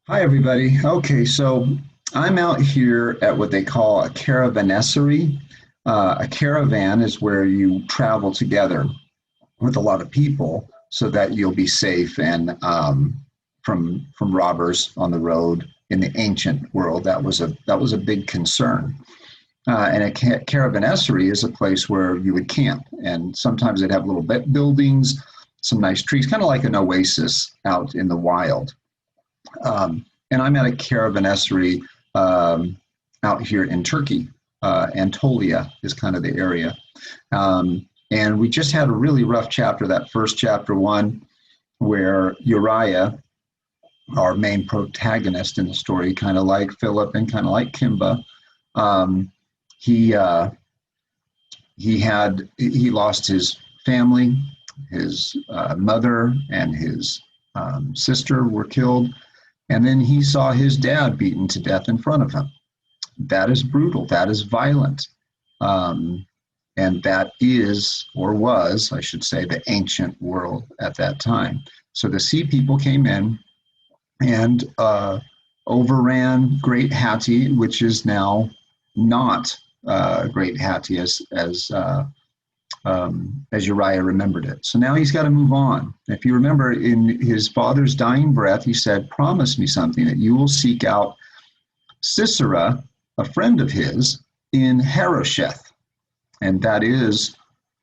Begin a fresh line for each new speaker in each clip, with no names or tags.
Hi, everybody. Okay, so I'm out here at what they call a caravanserai. A caravan is where you travel together with a lot of people so that you'll be safe and from robbers on the road. In the ancient world, that was a big concern. And a caravanserai is a place where you would camp, and sometimes they'd have little buildings, some nice trees, kind of like an oasis out in the wild. And I'm at a caravanserai out here in Turkey. Antolia is kind of the area. And we just had a really rough chapter, that first chapter one, where Uriah, our main protagonist in the story, kind of like Philip and kind of like Kimba, um, he he lost his family, his mother and his sister were killed, and then he saw his dad beaten to death in front of him. That is brutal. That is violent. Um, and that is, or was, I should say, the ancient world at that time. So the sea people came in and overran Great Hatti, which is now not Great Hatti as Uriah remembered it. So now he's got to move on. If you remember, in his father's dying breath, he said, "Promise me something, that you will seek out Sisera, a friend of his, in Harosheth." And that is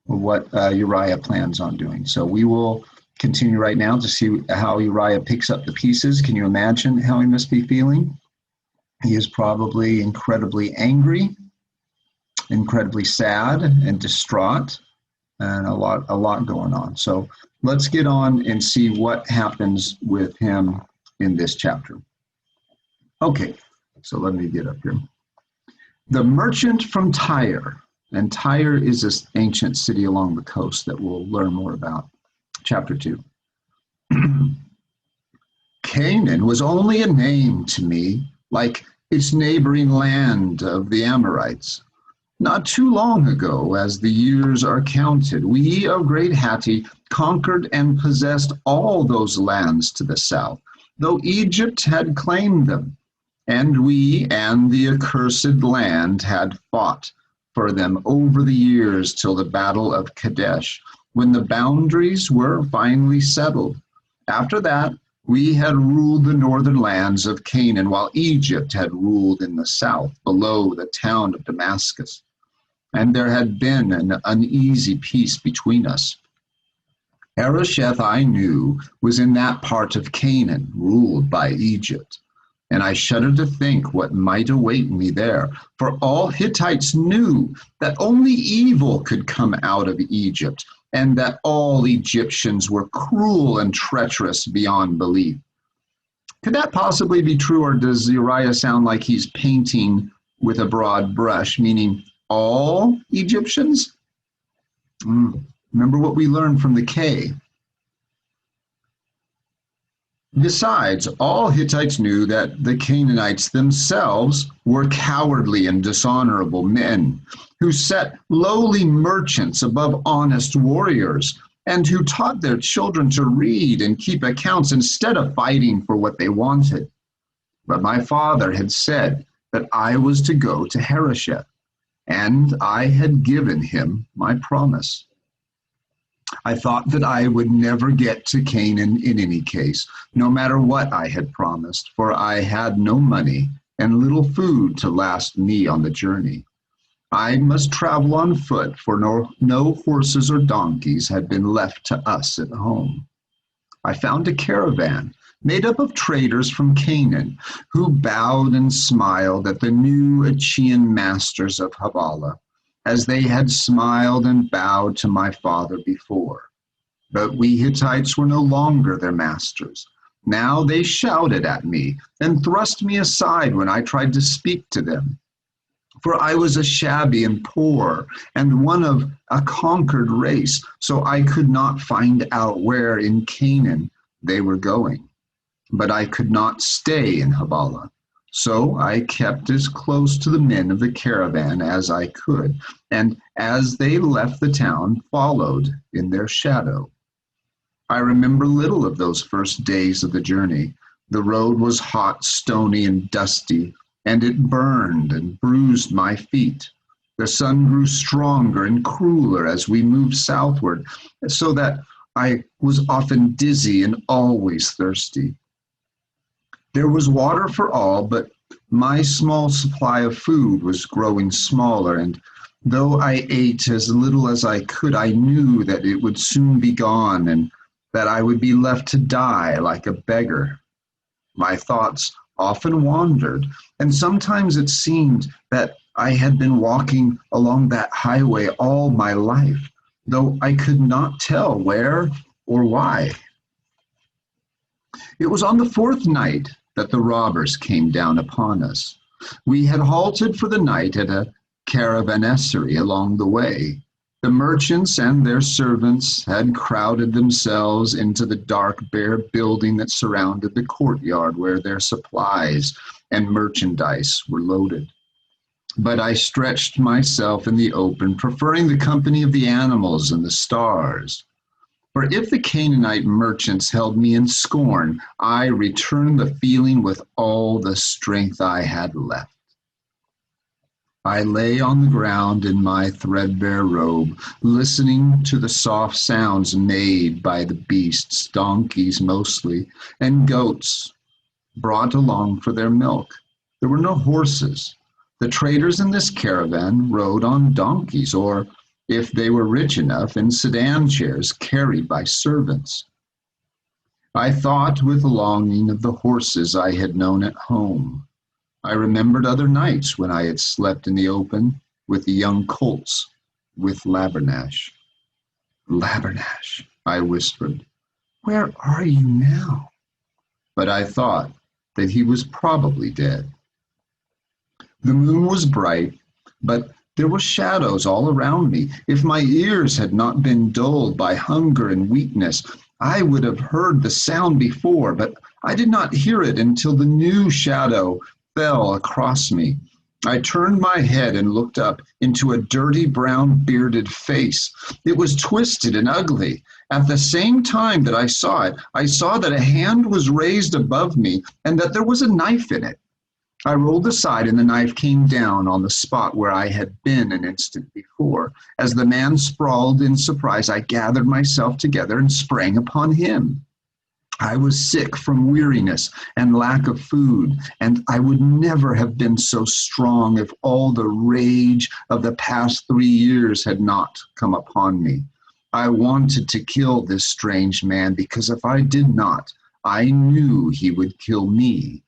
what Uriah plans on doing. So we will continue right now to see how Uriah picks up the pieces. Can you imagine how he must be feeling? He is probably incredibly angry, incredibly sad and distraught, and a lot going on. So let's get on and see what happens with him in this chapter. Okay, so let me get up here. The merchant from Tyre, and Tyre is this ancient city along the coast that we'll learn more about. Chapter 2. Canaan was only a name to me, like its neighboring land of the Amorites. Not too long ago, as the years are counted, we of Great Hatti conquered and possessed all those lands to the south, though Egypt had claimed them, and we and the accursed land had fought for them over the years till the battle of Kadesh, when the boundaries were finally settled. After that, we had ruled the northern lands of Canaan, while Egypt had ruled in the south, below the town of Damascus. And there had been an uneasy peace between us. Harosheth, I knew, was in that part of Canaan, ruled by Egypt. And I shuddered to think what might await me there, for all Hittites knew that only evil could come out of Egypt, and that all Egyptians were cruel and treacherous beyond belief. Could that possibly be true, or does Uriah sound like he's painting with a broad brush, meaning all Egyptians? Remember what we learned from the K. Besides, all Hittites knew that the Canaanites themselves were cowardly and dishonorable men, who set lowly merchants above honest warriors, and who taught their children to read and keep accounts instead of fighting for what they wanted. But my father had said that I was to go to Harosheth, and I had given him my promise. I thought that I would never get to Canaan in any case, no matter what I had promised, for I had no money and little food to last me on the journey. I must travel on foot, for no horses or donkeys had been left to us at home. I found a caravan made up of traders from Canaan, who bowed and smiled at the new Achaean masters of Havilah, as they had smiled and bowed to my father before. But we Hittites were no longer their masters. Now they shouted at me and thrust me aside when I tried to speak to them. For I was a shabby and poor, and one of a conquered race, so I could not find out where in Canaan they were going. But I could not stay in Havilah. So I kept as close to the men of the caravan as I could, and as they left the town, followed in their shadow. I remember little of those first days of the journey, The road was hot, stony, and dusty, and it burned and bruised my feet. The sun grew stronger and crueler as we moved southward, so that I was often dizzy and always thirsty. There was water for all, but my small supply of food was growing smaller, and though I ate as little as I could, I knew that it would soon be gone and that I would be left to die like a beggar. My thoughts often wandered, and sometimes it seemed that I had been walking along that highway all my life, though I could not tell where or why. It was on the fourth night that the robbers came down upon us. We had halted for the night at a caravanserai along the way. The merchants and their servants had crowded themselves into the dark, bare building that surrounded the courtyard where their supplies and merchandise were loaded. But I stretched myself in the open, preferring the company of the animals and the stars. For if the Canaanite merchants held me in scorn, I returned the feeling with all the strength I had left. I lay on the ground in my threadbare robe, listening to the soft sounds made by the beasts, donkeys mostly, and goats brought along for their milk. There were no horses. The traders in this caravan rode on donkeys, or, if they were rich enough, in sedan chairs carried by servants. I thought with longing of the horses I had known at home. I remembered other nights when I had slept in the open with the young colts, with Labernash. Labernash, I whispered, where are you now? But I thought that he was probably dead. The moon was bright, but there were shadows all around me. If my ears had not been dulled by hunger and weakness, I would have heard the sound before, but I did not hear it until the new shadow fell across me. I turned my head and looked up into a dirty brown bearded face. It was twisted and ugly. At the same time that I saw it, I saw that a hand was raised above me and that there was a knife in it. I rolled aside and the knife came down on the spot where I had been an instant before. As the man sprawled in surprise, I gathered myself together and sprang upon him. I was sick from weariness and lack of food, and I would never have been so strong if all the rage of the past 3 years had not come upon me. I wanted to kill this strange man because if I did not, I knew he would kill me.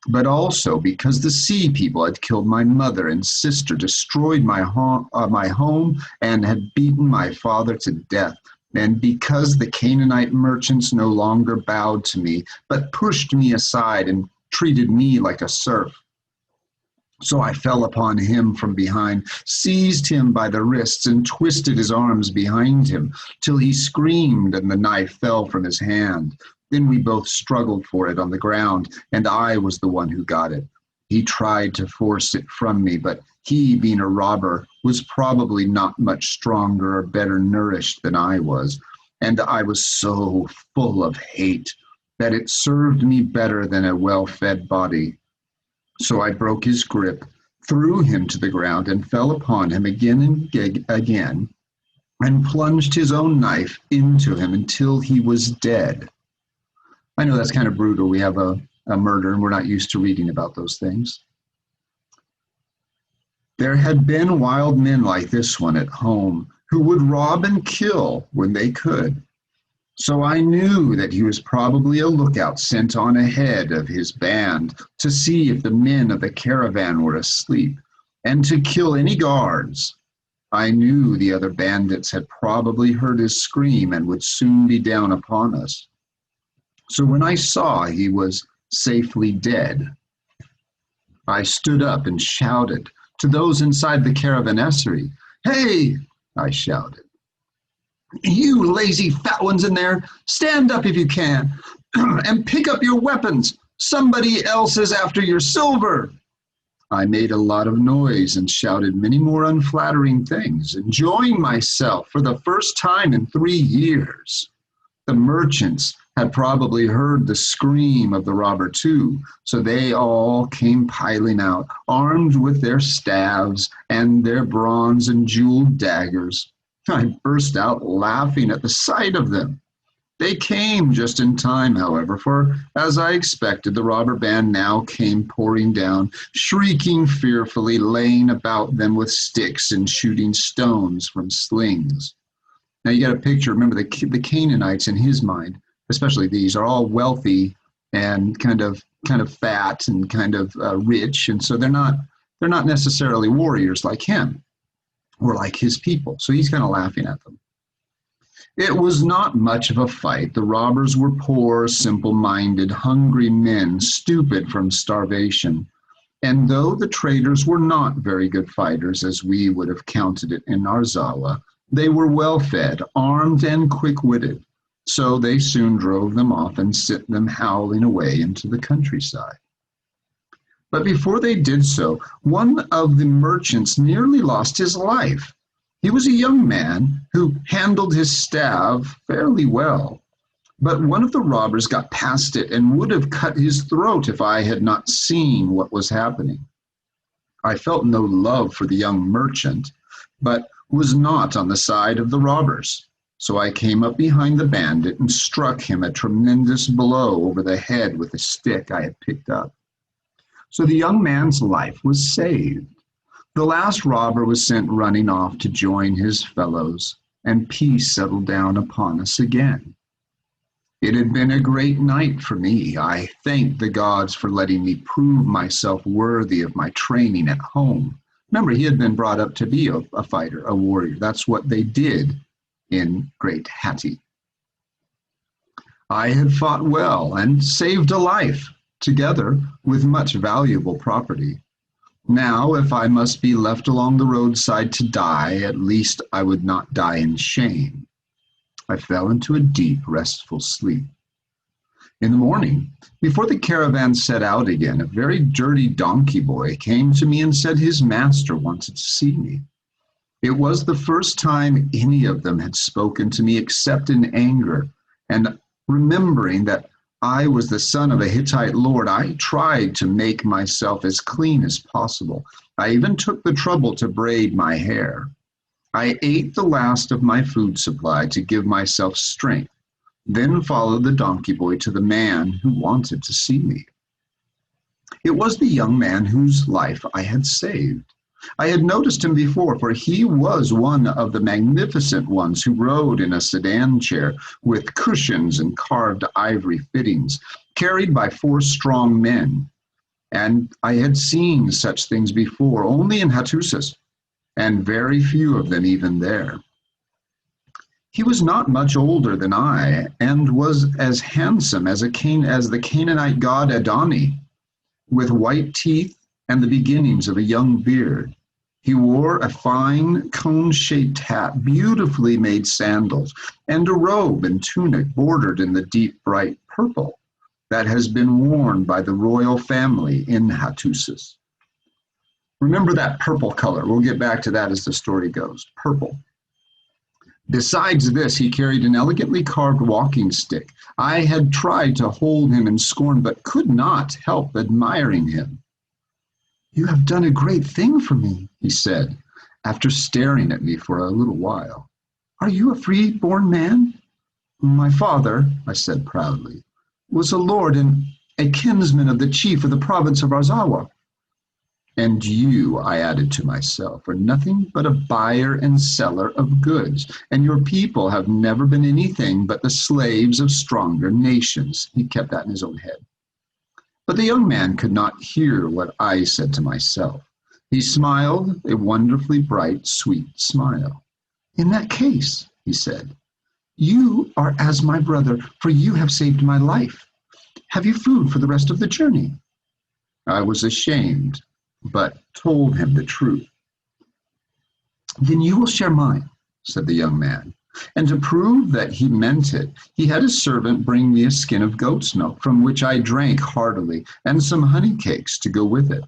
But also because the sea people had killed my mother and sister, destroyed my home, and had beaten my father to death. And because the Canaanite merchants no longer bowed to me, but pushed me aside and treated me like a serf. So I fell upon him from behind, seized him by the wrists, and twisted his arms behind him, till he screamed and the knife fell from his hand. Then we both struggled for it on the ground, and I was the one who got it. He tried to force it from me, but he, being a robber, was probably not much stronger or better nourished than I was, and I was so full of hate that it served me better than a well-fed body. So I broke his grip, threw him to the ground, and fell upon him again and again, and plunged his own knife into him until he was dead. I know that's kind of brutal. We have a murder, and we're not used to reading about those things. There had been wild men like this one at home who would rob and kill when they could. So I knew that he was probably a lookout sent on ahead of his band to see if the men of the caravan were asleep and to kill any guards. I knew the other bandits had probably heard his scream and would soon be down upon us. So when I saw he was safely dead, I stood up and shouted to those inside the caravanserai. "Hey," I shouted, "you lazy fat ones in there, stand up if you can and pick up your weapons. Somebody else is after your silver." I made a lot of noise and shouted many more unflattering things, enjoying myself for the first time in 3 years. The merchants had probably heard the scream of the robber too, so they all came piling out, armed with their staves and their bronze and jeweled daggers. I burst out laughing at the sight of them. They came just in time, however, for, as I expected, the robber band now came pouring down, shrieking fearfully, laying about them with sticks and shooting stones from slings. Now you got a picture, remember the Canaanites in his mind, especially these, are all wealthy and kind of fat and kind of rich, and so they're not necessarily warriors like him or like his people. So he's kind of laughing at them. It was not much of a fight. The robbers were poor, simple-minded, hungry men, stupid from starvation. And though the traders were not very good fighters, as we would have counted it in Arzawa, they were well-fed, armed, and quick-witted. So they soon drove them off and sent them howling away into the countryside. But before they did so, one of the merchants nearly lost his life. He was a young man who handled his staff fairly well, but one of the robbers got past it and would have cut his throat if I had not seen what was happening. I felt no love for the young merchant, but was not on the side of the robbers. So I came up behind the bandit and struck him a tremendous blow over the head with a stick I had picked up. So the young man's life was saved. The last robber was sent running off to join his fellows, and peace settled down upon us again. It had been a great night for me. I thanked the gods for letting me prove myself worthy of my training at home. Remember, he had been brought up to be a fighter, a warrior. That's what they did in Great Hatti. I had fought well and saved a life, together with much valuable property. Now, if I must be left along the roadside to die, at least I would not die in shame. I fell into a deep, restful sleep. In the morning, before the caravan set out again, a very dirty donkey boy came to me and said his master wanted to see me. It was the first time any of them had spoken to me except in anger, and remembering that I was the son of a Hittite lord, I tried to make myself as clean as possible. I even took the trouble to braid my hair. I ate the last of my food supply to give myself strength, then followed the donkey boy to the man who wanted to see me. It was the young man whose life I had saved. I had noticed him before, for he was one of the magnificent ones who rode in a sedan chair with cushions and carved ivory fittings, carried by 4 strong men. And I had seen such things before, only in Hattusas, and very few of them even there. He was not much older than I, and was as handsome as the Canaanite god Adoni, with white teeth and the beginnings of a young beard. He wore a fine cone-shaped hat, beautifully made sandals, and a robe and tunic bordered in the deep bright purple that has been worn by the royal family in Hattusas. Remember that purple color. We'll get back to that as the story goes. Purple. Besides this, he carried an elegantly carved walking stick. I had tried to hold him in scorn, but could not help admiring him. "You have done a great thing for me," he said, after staring at me for a little while. "Are you a free-born man?" "My father," I said proudly, "was a lord and a kinsman of the chief of the province of Arzawa." "And you," I added to myself, "are nothing but a buyer and seller of goods, and your people have never been anything but the slaves of stronger nations." He kept that in his own head. But the young man could not hear what I said to myself. He smiled a wonderfully bright, sweet smile. "In that case," he said, "you are as my brother, for you have saved my life. Have you food for the rest of the journey?" I was ashamed, but told him the truth. "Then you will share mine," said the young man. And to prove that he meant it, he had his servant bring me a skin of goat's milk, from which I drank heartily, and some honey cakes to go with it.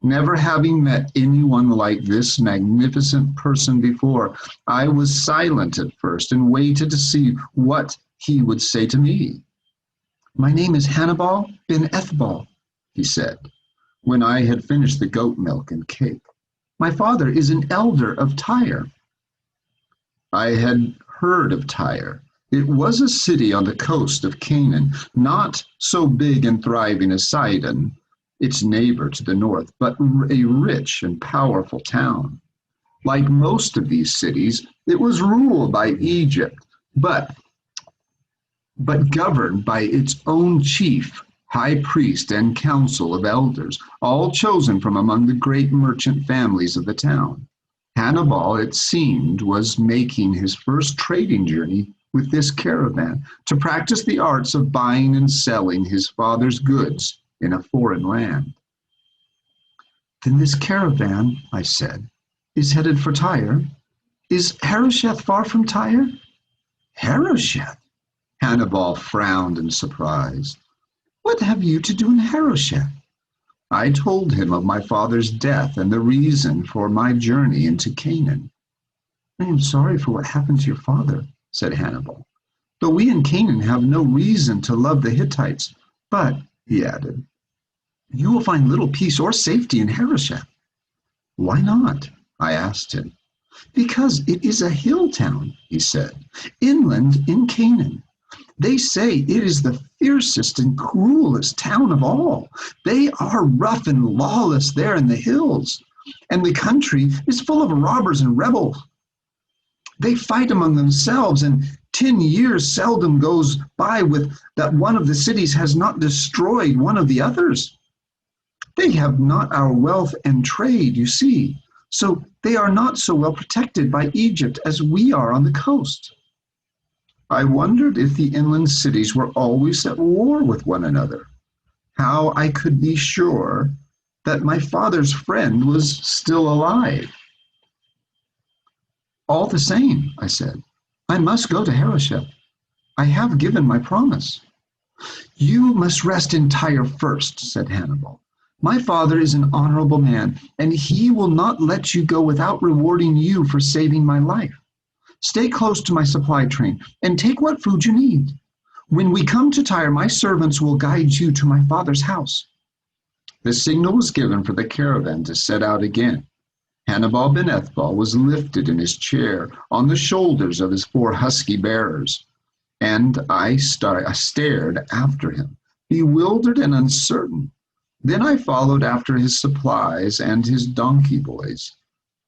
Never having met anyone like this magnificent person before, I was silent at first and waited to see what he would say to me. My name is Hannibal bin Ethbal, he said, when I had finished the goat milk and cake. My father is an elder of Tyre. I had heard of Tyre. It was a city on the coast of Canaan, not so big and thriving as Sidon, its neighbor to the north, but a rich and powerful town. Like most of these cities, it was ruled by Egypt, but governed by its own chief, high priest, and council of elders, all chosen from among the great merchant families of the town. Hannibal, it seemed, was making his first trading journey with this caravan to practice the arts of buying and selling his father's goods in a foreign land. Then this caravan, I said, is headed for Tyre. Is Harosheth far from Tyre? Harosheth? Hannibal frowned in surprise. What have you to do in Harosheth? I told him of my father's death and the reason for my journey into Canaan. I am sorry for what happened to your father, said Hannibal. Though we in Canaan have no reason to love the Hittites, but, he added, you will find little peace or safety in Harosheth. Why not? I asked him. Because it is a hill town, he said, inland in Canaan. They say it is the fiercest and cruelest town of all. They are rough and lawless there in the hills, and the country is full of robbers and rebels. They fight among themselves, and 10 years seldom goes by with that one of the cities has not destroyed one of the others. They have not our wealth and trade, you see, so they are not so well protected by Egypt as we are on the coast. I wondered if the inland cities were always at war with one another, how I could be sure that my father's friend was still alive. All the same, I said, I must go to Harosheth. I have given my promise. You must rest in Tyre first, said Hannibal. My father is an honorable man, and he will not let you go without rewarding you for saving my life. Stay close to my supply train and take what food you need. When we come to Tyre, my servants will guide you to my father's house. The signal was given for the caravan to set out again. Hannibal ben Ethbal was lifted in his chair on the shoulders of his 4 husky bearers, and I stared after him, bewildered and uncertain. Then I followed after his supplies and his donkey boys.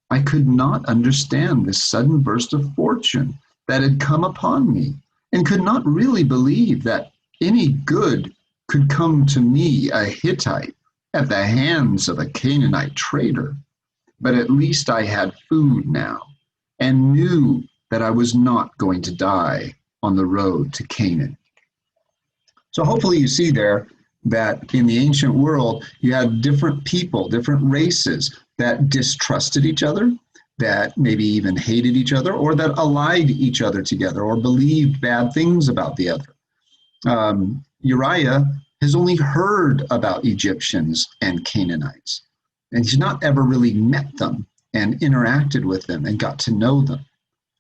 I could not understand this sudden burst of fortune that had come upon me, and could not really believe that any good could come to me, a Hittite, at the hands of a Canaanite trader. But at least I had food now, and knew that I was not going to die on the road to Canaan. So hopefully you see there that in the ancient world, you had different people, different races that distrusted each other, that maybe even hated each other, or that allied each other together, or believed bad things about the other. Uriah has only heard about Egyptians and Canaanites, and he's not ever really met them and interacted with them and got to know them.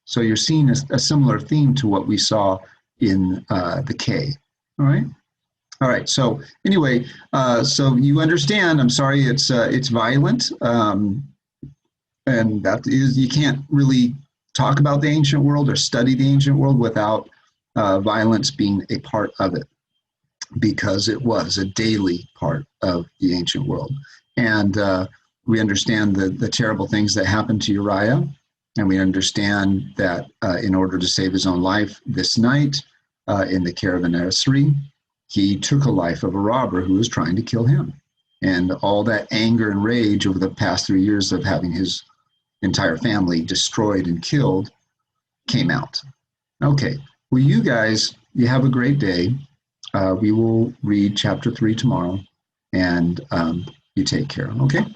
So you're seeing a similar theme to what we saw in the cave. All right. So anyway, so you understand. I'm sorry, it's violent, and that is, you can't really talk about the ancient world or study the ancient world without violence being a part of it, because it was a daily part of the ancient world. And we understand the terrible things that happened to Uriah, and we understand that in order to save his own life this night in the caravanserai, he took a life of a robber who was trying to kill him. And all that anger and rage over the past 3 years of having his entire family destroyed and killed came out. Okay, well, you guys, you have a great day. We will read chapter 3 tomorrow, and you take care, okay?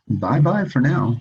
Bye-bye for now.